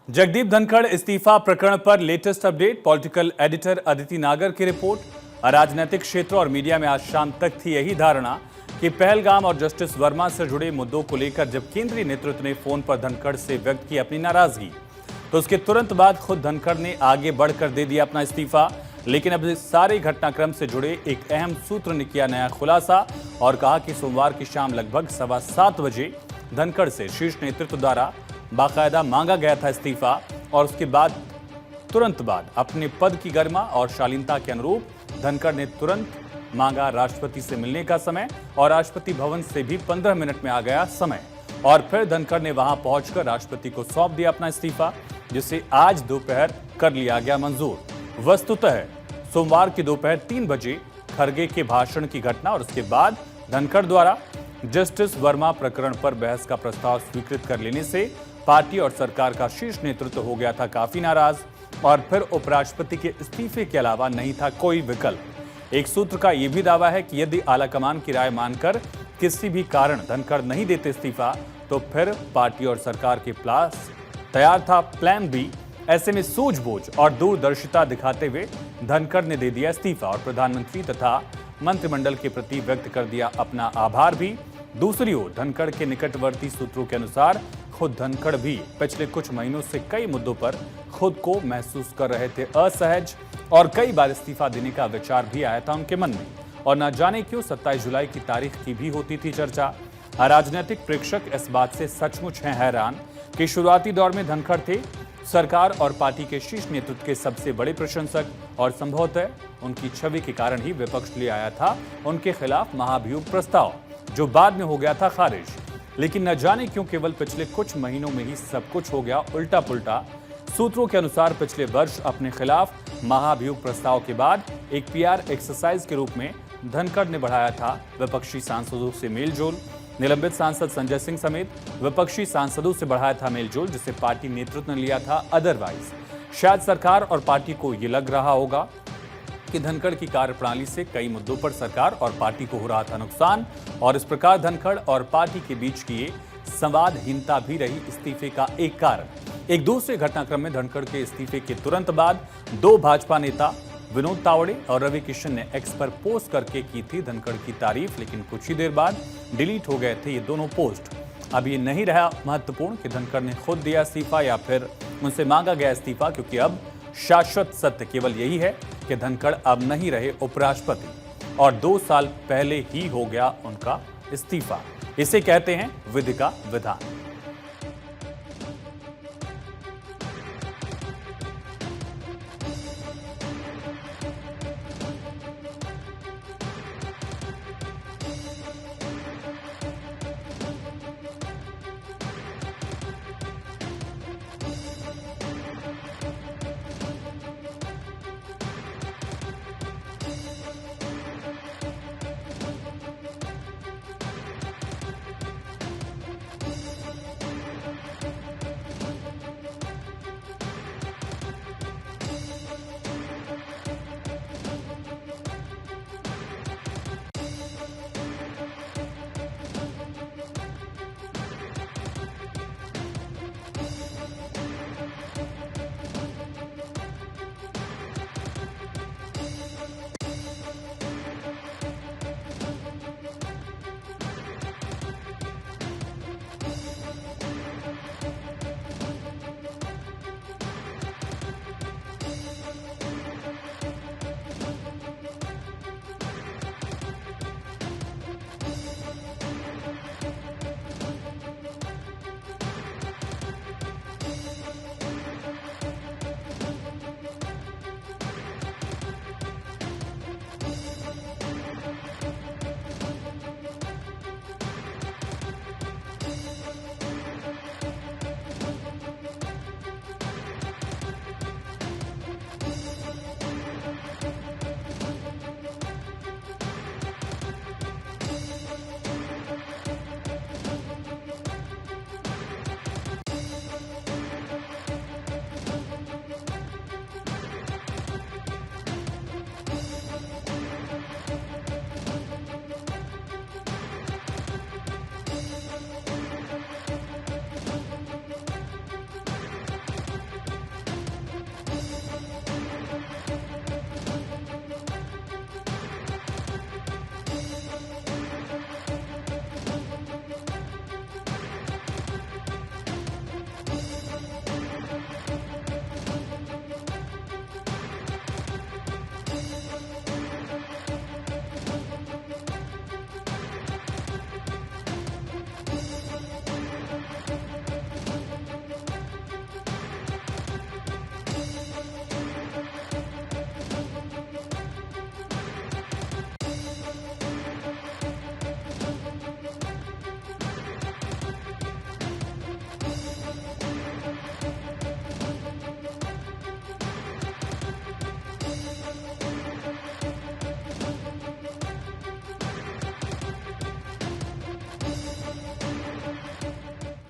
जगदीप धनखड़ इस्तीफा प्रकरण पर latest update. Political editor Aditi नागर की रिपोर्ट। राजनीतिक क्षेत्र और मीडिया में आज शाम तक थी यही धारणा कि पहलगाम और जस्टिस वर्मा से जुड़े मुद्दों को लेकर जब केंद्रीय नेतृत्व ने फोन पर धनखड़ से व्यक्त की अपनी नाराजगी, तो उसके तुरंत बाद खुद धनखड़ ने आगे बढ़कर दे दिया अपना इस्तीफा। लेकिन अब इस सारे घटनाक्रम से जुड़े एक अहम सूत्र ने किया नया खुलासा और कहा कि सोमवार की शाम लगभग 7:15 बजे धनखड़ से शीर्ष नेतृत्व द्वारा बाकायदा मांगा गया था इस्तीफा और उसके बाद तुरंत बाद अपने पद की गरिमा और शालीनता के अनुरूप धनखड़ ने तुरंत मांगा राष्ट्रपति से मिलने का समय और राष्ट्रपति भवन से भी 15 मिनट में आ गया समय और फिर धनखड़ ने वहां पहुंचकर राष्ट्रपति को सौंप दिया अपना इस्तीफा, जिसे आज दोपहर कर लिया गया मंजूर। वस्तुतः सोमवार की दोपहर 3 बजे खरगे के भाषण की घटना और उसके बाद धनखड़ द्वारा जस्टिस वर्मा प्रकरण पर बहस का प्रस्ताव स्वीकृत कर लेने से पार्टी और सरकार का शीर्ष नेतृत्व हो गया था काफी नाराज और फिर उपराष्ट्रपति के इस्तीफे के अलावा नहीं था कोई विकल्प। एक सूत्र का यह भी दावा है कि यदि आलाकमान की राय मानकर किसी भी कारण धनखड़ नहीं देते इस्तीफा तो फिर पार्टी और सरकार के पास तैयार था प्लान बी। ऐसे में सूझबूझ और दूरदर्शिता दिखाते हुए धनखड़ ने दे दिया इस्तीफा और प्रधानमंत्री तथा मंत्रिमंडल के प्रति व्यक्त कर दिया अपना आभार भी। दूसरी ओर धनखड़ के निकटवर्ती सूत्रों के अनुसार खुद धनखड़ भी पिछले कुछ महीनों से कई मुद्दों पर खुद को महसूस कर रहे थे असहज और कई बार इस्तीफा देने का विचार भी आया था उनके मन में और न जाने क्यों 27 जुलाई की तारीख की भी होती थी चर्चा। राजनीतिक प्रेक्षक इस बात से सचमुच हैं हैरान कि शुरुआती दौर में धनखड़ थे सरकार और पार्टी के शीर्ष नेतृत्व के सबसे बड़े प्रशंसक और संभवतः उनकी छवि के कारण ही विपक्ष ले आया था उनके खिलाफ महाभियोग प्रस्ताव, जो बाद में हो गया था खारिज। लेकिन न जाने क्यों केवल पिछले कुछ महीनों में ही सब कुछ हो गया उल्टा पुल्टा। सूत्रों के अनुसार पिछले वर्ष अपने खिलाफ महाभियोग प्रस्ताव के बाद एक पीआर एक्सरसाइज के रूप में धनखड़ ने बढ़ाया था विपक्षी सांसदों से मेलजोल। निलंबित सांसद संजय सिंह समेत विपक्षी सांसदों से बढ़ाया था मेलजोल, जिसे पार्टी नेतृत्व ने लिया था अदरवाइज। शायद सरकार और पार्टी को ये लग रहा होगा कि धनखड़ की कार्यप्रणाली से कई मुद्दों पर सरकार और पार्टी को हो रहा था नुकसान और इस प्रकार धनखड़ और पार्टी के बीच की ये संवादहीनता भी रही इस्तीफे का एक कारण। एक दूसरे घटनाक्रम में धनखड़ के इस्तीफे के तुरंत बाद दो भाजपा नेता विनोद तावड़े और रवि किशन ने एक्स पर पोस्ट करके की थी धनखड़ की तारीफ, लेकिन कुछ ही देर बाद डिलीट हो गए थे ये दोनों पोस्ट। अब ये नहीं रहा महत्वपूर्ण कि धनखड़ ने खुद दिया इस्तीफा या फिर उनसे मांगा गया इस्तीफा, क्योंकि अब शाश्वत सत्य केवल यही है कि धनखड़ अब नहीं रहे उपराष्ट्रपति और 2 साल पहले ही हो गया उनका इस्तीफा। इसे कहते हैं विधि का विधान।